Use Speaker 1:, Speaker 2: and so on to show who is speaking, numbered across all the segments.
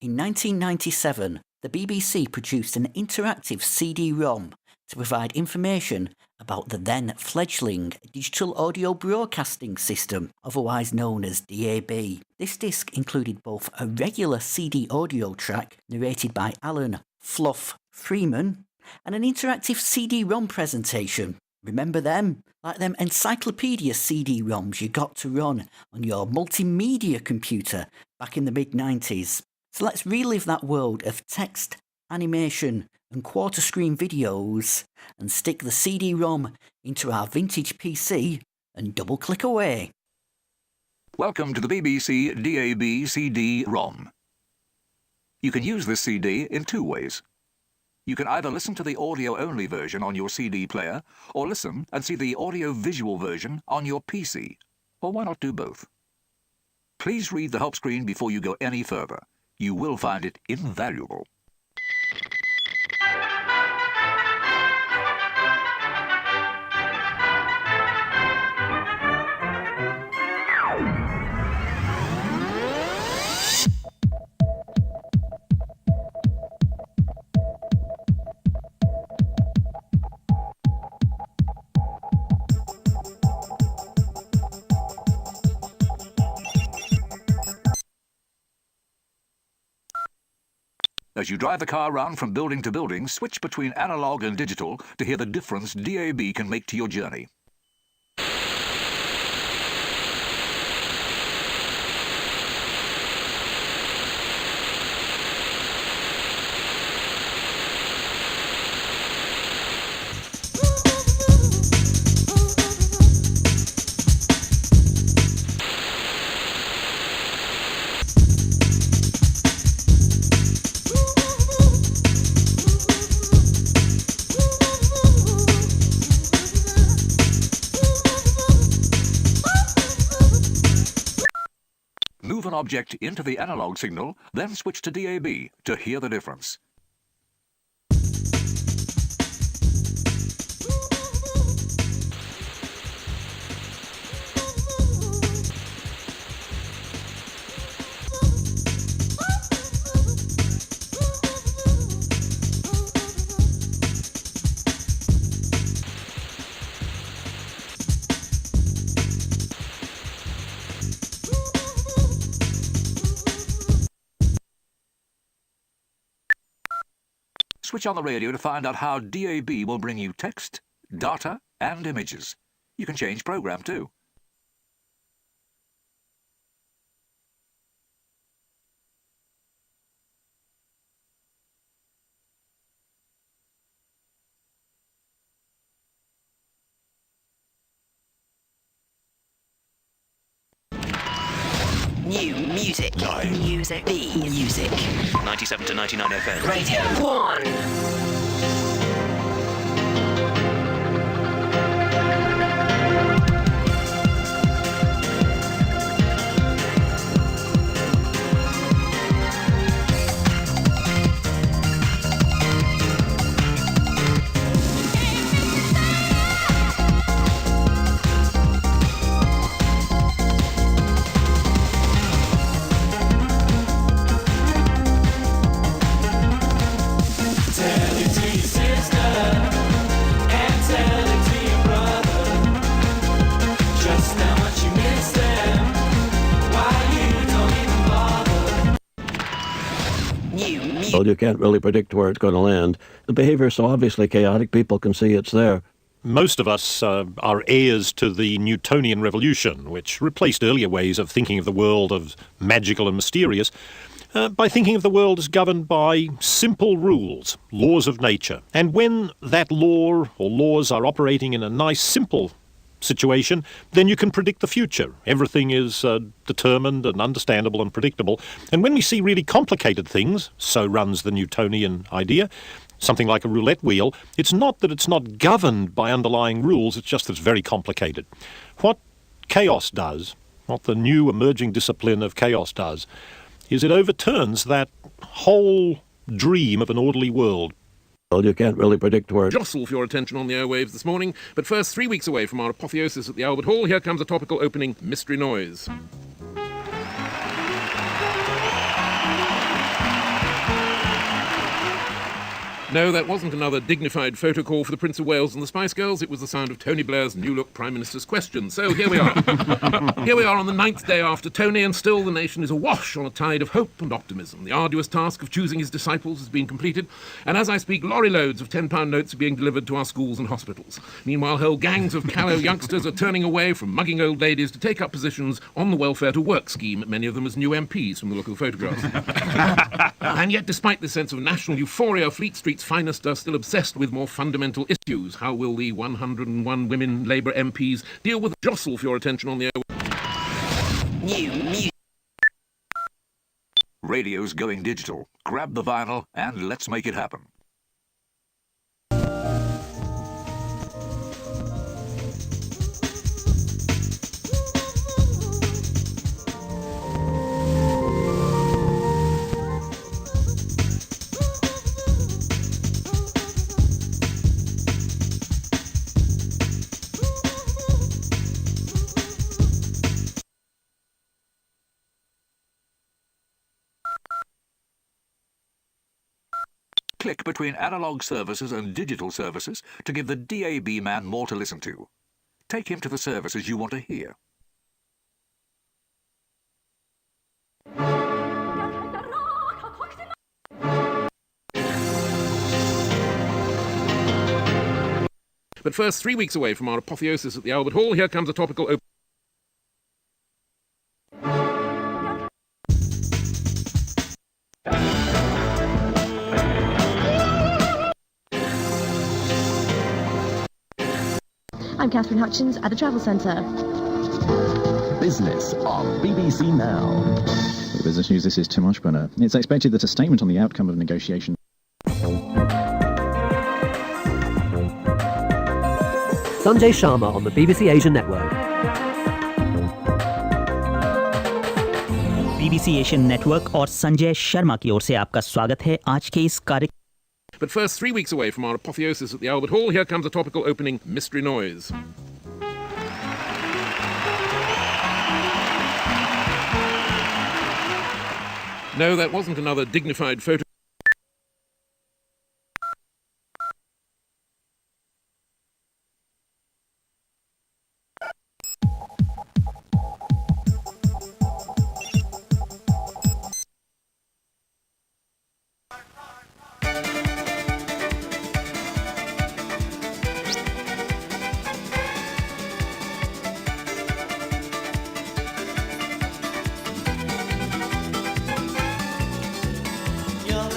Speaker 1: In 1997, the BBC produced an interactive CD ROM to provide information about the then fledgling digital audio broadcasting system, otherwise known as DAB. This disc included both a regular CD audio track narrated by Alan Fluff Freeman and an interactive CD ROM presentation. Remember them? Like them encyclopedia CD ROMs you got to run on your multimedia computer back in the mid-90s. So let's relive that world of text, animation and quarter-screen videos and stick the CD-ROM into our vintage PC and double-click away.
Speaker 2: Welcome to the BBC DAB CD-ROM. You can use this CD in two ways. You can either listen to the audio-only version on your CD player, or listen and see the audio-visual version on your PC. Or why not do both? Please read the help screen before you go any further. You will find it invaluable. As you drive the car around from building to building, switch between analog and digital to hear the difference DAB can make to your journey. Move an object into the analog signal, then switch to DAB to hear the difference. Switch on the radio to find out how DAB will bring you text, data, and images. You can change program too.
Speaker 3: New music.
Speaker 4: Nine.
Speaker 3: Music. B. Music.
Speaker 4: 97 to 99 FM.
Speaker 3: Radio 1.
Speaker 5: Well, you can't really predict where it's going to land. The behavior is so obviously chaotic, people can see it's there.
Speaker 6: Most of us are heirs to the Newtonian revolution, which replaced earlier ways of thinking of the world as magical and mysterious by thinking of the world as governed by simple rules, laws of nature. And when that law or laws are operating in a nice, simple situation, then you can predict the future. Everything is determined and understandable and predictable. And when we see really complicated things, so runs the Newtonian idea, something like a roulette wheel, it's not that it's not governed by underlying rules, it's just that it's very complicated. What chaos does, what the new emerging discipline of chaos does, is it overturns that whole dream of an orderly world.
Speaker 5: Well, you can't really predict where...
Speaker 7: Jostle for your attention on the airwaves this morning. But first, 3 weeks away from our apotheosis at the Albert Hall, here comes a topical opening Mystery Noise. No, that wasn't another dignified photo call for the Prince of Wales and the Spice Girls. It was the sound of Tony Blair's new-look Prime Minister's question. So here we are. Here we are on the 9th day after Tony, and still the nation is awash on a tide of hope and optimism. The arduous task of choosing his disciples has been completed, and as I speak, lorry loads of £10 notes are being delivered to our schools and hospitals. Meanwhile, whole gangs of callow youngsters are turning away from mugging old ladies to take up positions on the welfare to work scheme, many of them as new MPs from the look of the photographs. And yet, despite this sense of national euphoria, Fleet Street's finest are still obsessed with more fundamental issues. How will the 101 women Labour MPs deal with the jostle for your attention on the air?
Speaker 3: New music.
Speaker 2: Radio's going digital. Grab the vinyl and let's make it happen. Click between analog services and digital services to give the DAB man more to listen to. Take him to the services you want to hear.
Speaker 7: But first, 3 weeks away from our apotheosis at the Albert Hall, here comes a topical open.
Speaker 8: I'm Catherine Hutchins at the Travel Centre.
Speaker 9: Business on BBC Now.
Speaker 10: For Business News, this is Tim Oshburner. It's expected that a statement on the outcome of negotiations.
Speaker 11: Sanjay Sharma on the BBC Asian Network.
Speaker 12: BBC Asian network और संजय शर्मा की ओर से आपका स्वागत है आज के इस कार्यक्रम.
Speaker 7: But first, 3 weeks away from our apotheosis at the Albert Hall, here comes a topical opening mystery noise. No, that wasn't another dignified photo.
Speaker 13: Your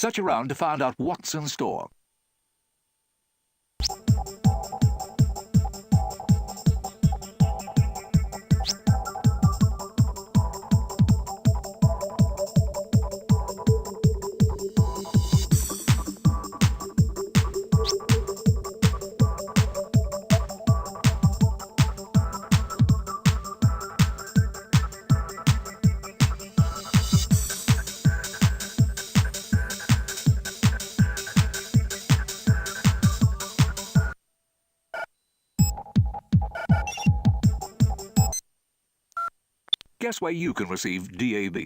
Speaker 2: Search around to find out what's in store. Guess where you can receive DAB.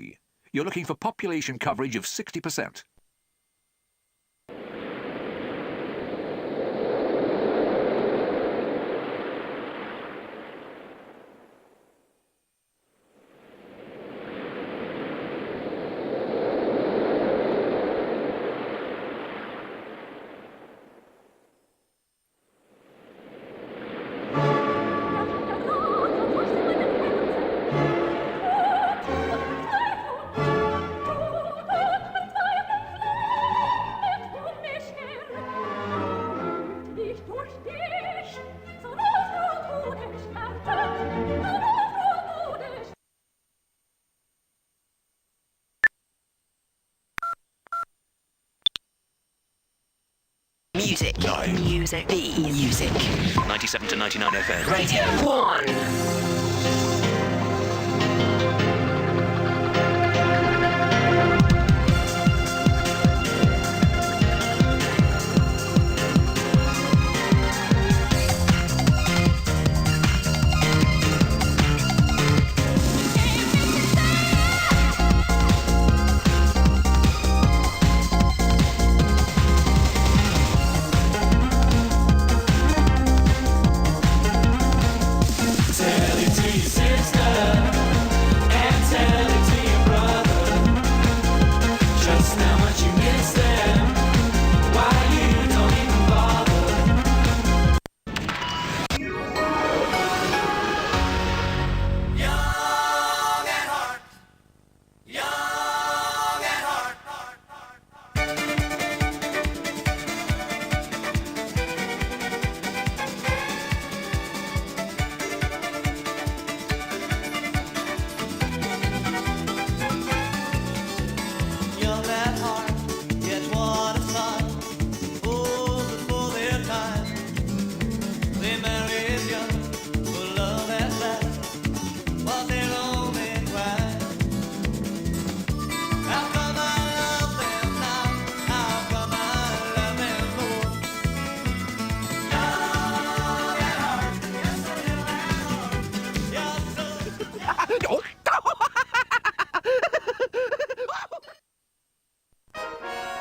Speaker 2: You're looking for population coverage of 60%.
Speaker 3: Music. Music. The music.
Speaker 4: 97 to 99 FM.
Speaker 3: Radio 1.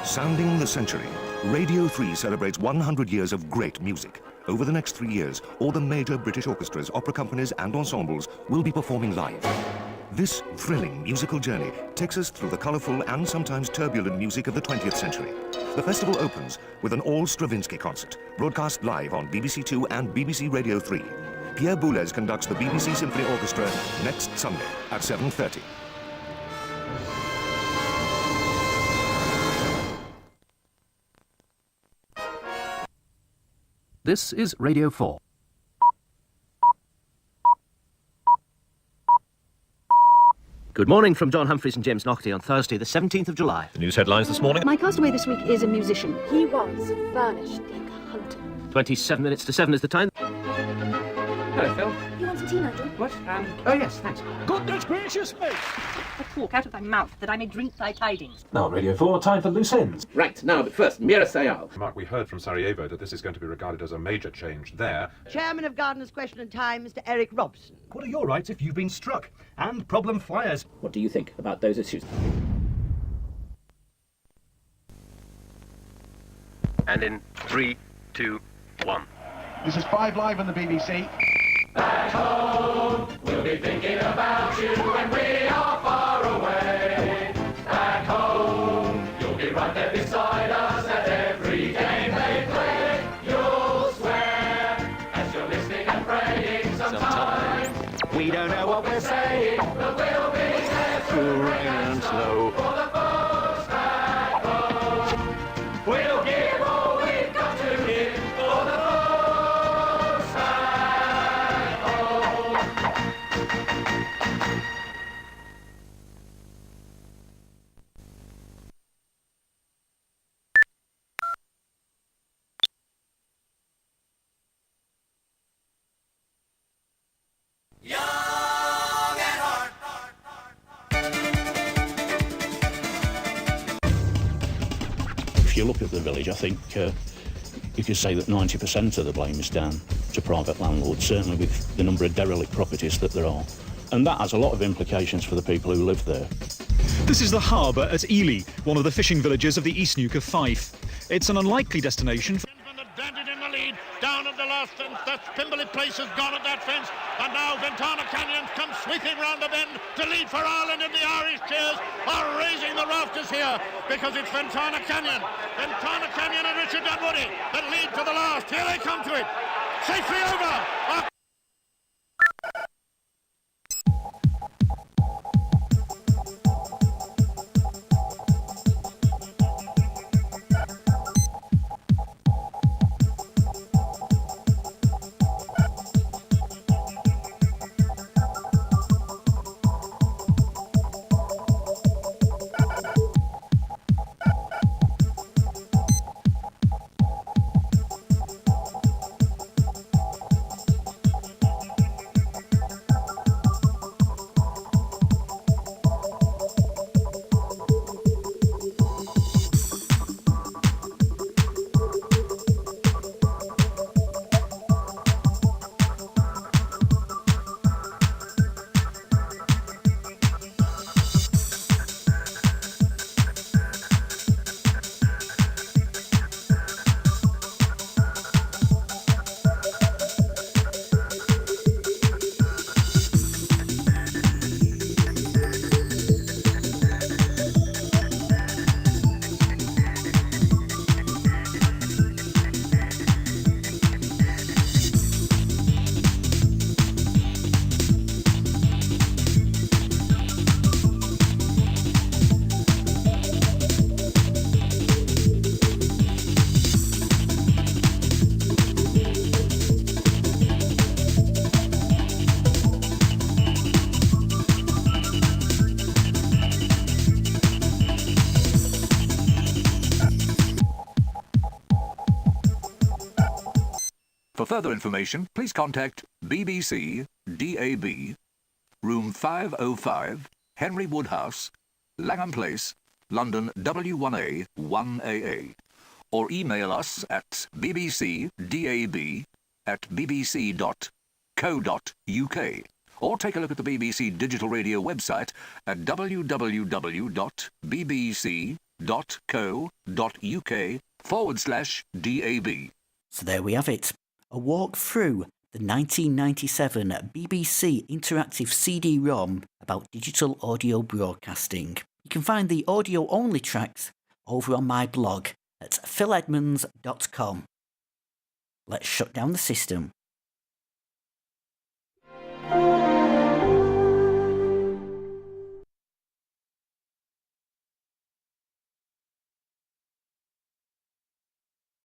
Speaker 13: Sounding the century, Radio 3 celebrates 100 years of great music. Over the next 3 years, all the major British orchestras, opera companies and ensembles will be performing live. This thrilling musical journey takes us through the colourful and sometimes turbulent music of the 20th century. The festival opens with an all-Stravinsky concert, broadcast live on BBC 2 and BBC Radio 3. Pierre Boulez conducts the BBC Symphony Orchestra next Sunday at 7:30.
Speaker 14: This is Radio 4. Good morning from John Humphreys and James Nockety on Thursday, the 17th of July.
Speaker 6: The news headlines this morning.
Speaker 8: My castaway this week is a musician. He was furnished like a hunter.
Speaker 14: 27 minutes to 7 is the time. Hello, Phil.
Speaker 8: You want some tea, Nigel?
Speaker 14: What? Oh, yes, thanks.
Speaker 15: Goodness gracious me!
Speaker 16: Talk out of thy mouth, that I may drink thy tidings.
Speaker 15: Now on Radio 4, time for Loose Ends.
Speaker 7: Right, now, but first, Mira Sayal.
Speaker 17: Mark, we heard from Sarajevo that this is going to be regarded as a major change there.
Speaker 18: Chairman of Gardener's Question and Time, Mr. Eric Robson.
Speaker 15: What are your rights if you've been struck? And problem flyers.
Speaker 14: What do you think about those issues?
Speaker 19: And in 3, 2, 1.
Speaker 20: This is 5 Live on the BBC.
Speaker 21: Back home, we'll be thinking about you when we are far away. Back home, you'll be right there beside us at every game they play. You'll swear as you're listening and praying sometime.
Speaker 19: We don't know what we're saying,
Speaker 21: but we'll be there through rain and snow. For the folks back home.
Speaker 1: look at the village, I think you could say that 90% of the blame is down to private landlords, certainly with the number of derelict properties that there are. And that has a lot of implications for the people who live there.
Speaker 22: This is the harbour at Ely, one of the fishing villages of the East Neuk of Fife. It's an unlikely destination for...
Speaker 23: Danted in the lead, down at the last fence. That's Pimberley Place has gone at that fence, and now Ventana Canyon comes sweeping round the bend to lead for Ireland, and the Irish cheers are raising the rafters here because it's Ventana Canyon and Richard Dunwoody that lead to the last. Here they come to it, safely over.
Speaker 2: For further information, please contact BBC DAB, room 505, Henry Woodhouse, Langham Place, London W1A 1AA, or email us at bbcdab@bbc.co.uk, or take a look at the BBC Digital Radio website at www.bbc.co.uk/DAB.
Speaker 12: So there we have it. A walk through the 1997 BBC Interactive CD ROM about digital audio broadcasting. You can find the audio-only tracks over on my blog at philedmonds.com. Let's shut down the system